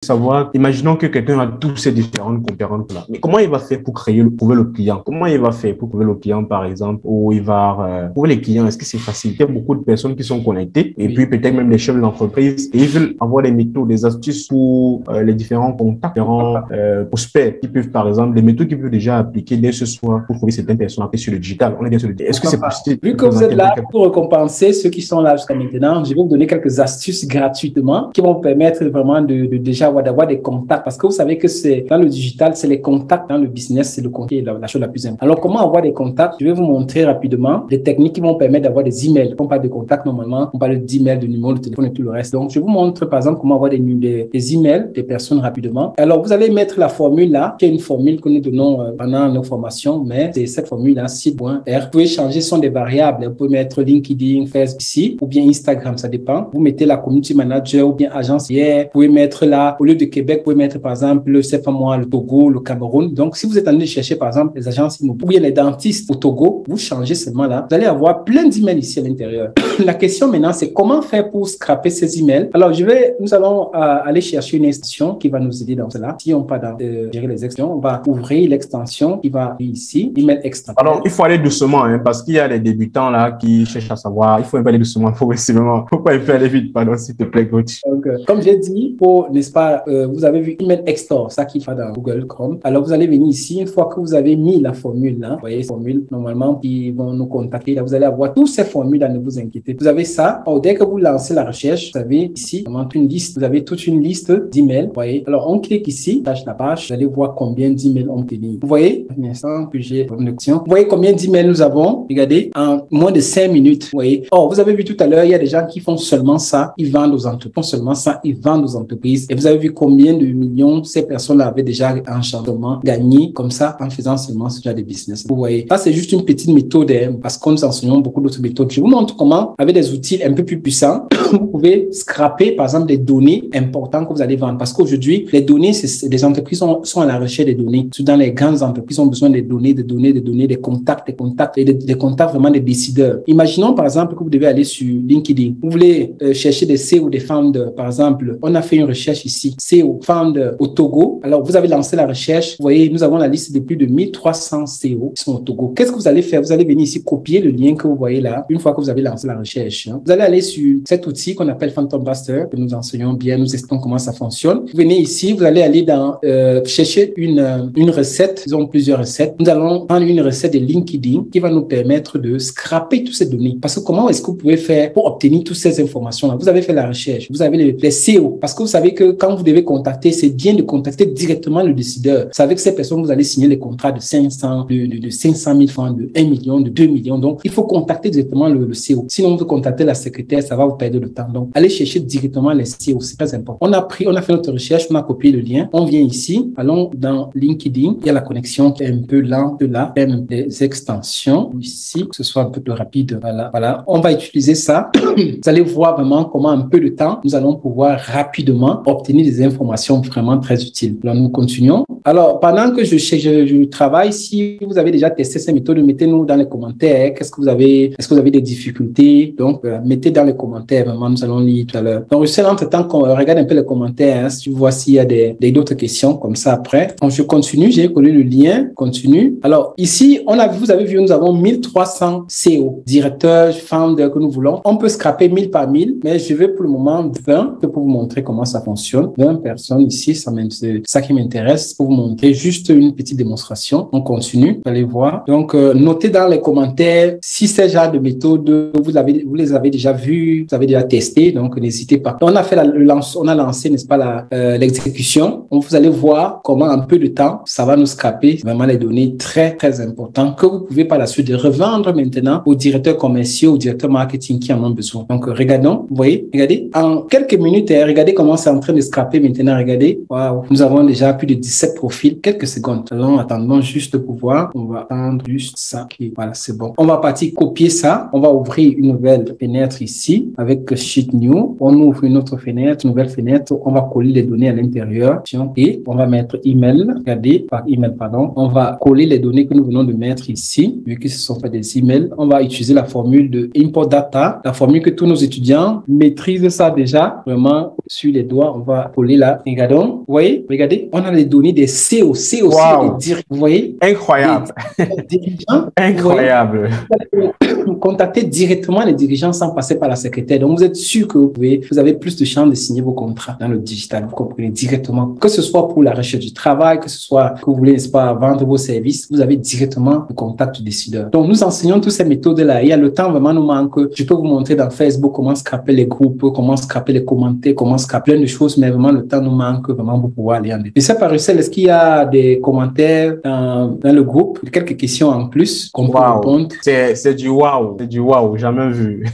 savoir, imaginons que quelqu'un a tous ces différentes compétences-là. Mais comment il va faire pour trouver le client? Comment il va faire pour trouver le client, par exemple, où il va trouver les clients? Est-ce que c'est facile? Il y a beaucoup de personnes qui sont connectées et puis peut-être même les chefs d'entreprise et ils veulent avoir des méthodes, des astuces pour les différents contacts, différents prospects qui peuvent, par exemple, des méthodes qu'ils peuvent déjà appliquer dès ce soir pour trouver certaines personnes après sur le digital. On est bien sur le digital. Est-ce que c'est possible? Vu que vous êtes là pour récompenser ceux qui sont là jusqu'à maintenant, je vais vous donner quelques astuces gratuitement qui vont vous permettre vraiment de déjà d'avoir des contacts, parce que vous savez que c'est dans le digital, c'est les contacts. Dans le business, c'est le contact qui est la chose la plus importante. Alors, comment avoir des contacts? Je vais vous montrer rapidement des techniques qui vont permettre d'avoir des emails. On parle de contacts normalement, on parle d'emails, de numéro de téléphone et tout le reste. Donc, je vous montre par exemple comment avoir des emails des personnes rapidement. Alors, vous allez mettre la formule là, qui est une formule que nous donnons pendant nos formations, mais c'est cette formule-là, site.r. Vous pouvez changer, ce sont des variables. Vous pouvez mettre LinkedIn, Facebook ici, ou bien Instagram, ça dépend. Vous mettez la community manager ou bien agence hier. Vous pouvez mettre là, au lieu de Québec, vous pouvez mettre par exemple, c'est pas moi, le Togo, le Cameroun. Donc, si vous êtes en train de chercher par exemple les agences immobilières ou bien les dentistes au Togo, vous changez seulement là. Vous allez avoir plein d'emails ici à l'intérieur. La question maintenant, c'est comment faire pour scraper ces emails. Alors, nous allons aller chercher une extension qui va nous aider dans cela. Si on part dans gérer les extensions, on va ouvrir l'extension qui va ici, email extension. Alors, il faut aller doucement, hein, parce qu'il y a les débutants là qui cherchent à savoir. Il faut un peu aller doucement. Il faut pas aller vite, pardon, s'il te plaît, coach. Donc, comme j'ai dit, n'est-ce pas, vous avez vu email Extor, ça qui va dans Google Chrome. Alors, vous allez venir ici, une fois que vous avez mis la formule là, vous voyez, formule, normalement, qui vont nous contacter. Là, vous allez avoir toutes ces formules là, ne vous inquiétez. Vous avez ça. Alors, dès que vous lancez la recherche, vous avez ici, une liste, vous avez toute une liste d'emails, vous voyez. Alors, on clique ici, tâche la page, vous allez voir combien d'emails on peut lire. Vous voyez, un instant que j'ai une option. Vous voyez combien d'emails nous avons? Regardez, en moins de 5 minutes, vous voyez. Oh, vous avez vu tout à l'heure, il y a des gens qui font seulement ça, ils vendent aux entreprises, seulement ça, ils vendent aux entreprises. Et vous avez vu combien de millions ces personnes avaient déjà enchantement gagné comme ça en faisant seulement ce genre de business. Vous voyez, ça c'est juste une petite méthode, hein, parce que nous enseignons beaucoup d'autres méthodes. Je vous montre comment, avec des outils un peu plus puissants, vous pouvez scraper par exemple des données importantes que vous allez vendre. Parce qu'aujourd'hui, les données, les entreprises sont à la recherche des données. Dans les grandes entreprises, ont besoin des données, des contacts, et des contacts vraiment des décideurs. Imaginons par exemple que vous devez aller sur LinkedIn. Vous voulez chercher des CEO, des founders. Par exemple, on a fait une recherche ici, CEO, founder au Togo. Alors, vous avez lancé la recherche. Vous voyez, nous avons la liste de plus de 1300 CEO qui sont au Togo. Qu'est-ce que vous allez faire? Vous allez venir ici copier le lien que vous voyez là, une fois que vous avez lancé la recherche. Vous allez aller sur cet outil qu'on appelle Phantom Buster, que nous enseignons bien, nous expliquons comment ça fonctionne. Vous venez ici, vous allez aller dans chercher une recette. Ils ont plusieurs recettes. Nous allons prendre une recette de LinkedIn qui va nous permettre de scraper toutes ces données. Parce que comment est-ce que vous pouvez faire pour obtenir toutes ces informations-là? Vous avez fait la recherche, vous avez les CEO. Parce que vous savez que quand vous devez contacter, c'est bien de contacter directement le décideur. Vous savez que ces personnes, vous allez signer les contrats de 500 000 francs, de 1 million, de 2 millions. Donc, il faut contacter directement le CEO. Sinon, vous contactez la secrétaire, ça va vous perdre le temps. Donc, allez chercher directement les CEO. C'est très important. On a fait notre recherche, on a copié le lien. On vient ici, allons dans LinkedIn. Il y a la connexion qui est un peu lente là, même des extensions ici, que ce soit un peu plus rapide. Voilà. On va utiliser ça. Vous allez voir vraiment comment un peu de temps, nous allons pouvoir rapidement obtenir des informations vraiment très utiles. Alors, nous continuons. Alors, pendant que je travaille, si vous avez déjà testé ces méthodes, mettez-nous dans les commentaires. Est-ce que vous avez des difficultés? Donc, mettez dans les commentaires. Vraiment, nous allons lire tout à l'heure. Donc, je sais entre-temps qu'on regarde un peu les commentaires, hein, si tu vois s'il y a d'autres questions comme ça après. Donc, je continue. J'ai collé le lien. Continue. Alors, ici, vous avez vu, nous avons 1300 CEO, directeurs, founders que nous voulons. On peut scraper 1000 par 1000, mais je vais pour le moment 20 pour vous montrer comment ça fonctionne. 20 personnes ici, c'est ça qui m'intéresse pour vous montrer juste une petite démonstration. On continue, vous allez voir. Donc, notez dans les commentaires si ces genres de méthodes, vous les avez déjà vues, vous avez déjà testé, donc n'hésitez pas. On a fait on a lancé, n'est-ce pas, l'exécution. Donc, vous allez voir comment en peu de temps, ça va nous scraper vraiment les données très, très importantes que vous pouvez par la suite revendre maintenant aux directeurs commerciaux, aux directeurs marketing qui en ont besoin. Donc, regardons, vous voyez, regardez, en quelques minutes, regardez comment c'est en train de scraper maintenant, regardez, waouh, nous avons déjà plus de 17 profils, quelques secondes. Alors, attendons juste pour voir, on va attendre juste ça, voilà, c'est bon. On va partir copier ça, on va ouvrir une nouvelle fenêtre ici, avec Sheet New, on ouvre une autre fenêtre, nouvelle fenêtre, on va coller les données à l'intérieur, et on va mettre email, regardez, par email, pardon, on va coller les données que nous venons de mettre ici, vu que ce sont pas des emails, on va utiliser la formule de import data, la formule que tous nos étudiants maîtrisent ça déjà, vraiment, sur les doigts, on va coller là. Regardons. Vous voyez? Regardez, on a les données des CO, CO, Wow. vous voyez? Incroyable. Des dirigeants. Incroyable. Vous contactez directement les dirigeants sans passer par la secrétaire. Donc, vous êtes sûr que vous avez plus de chances de signer vos contrats dans le digital. Vous comprenez directement. Que ce soit pour la recherche du travail, que ce soit que vous voulez, n'est-ce pas, vendre vos services, vous avez directement le contact du décideur. Donc, nous enseignons toutes ces méthodes-là. Il y a le temps vraiment nous manque. Je peux vous montrer dans Facebook comment scraper les groupes, comment scraper les commentaires, comment scraper plein de choses, mais vraiment le temps nous manque vraiment pour pouvoir aller en détail. Je sais pas, Russell, est-ce qu'il y a des commentaires dans le groupe? Quelques questions en plus qu'on peut répondre? C'est du wow. C'est du wow. Jamais vu.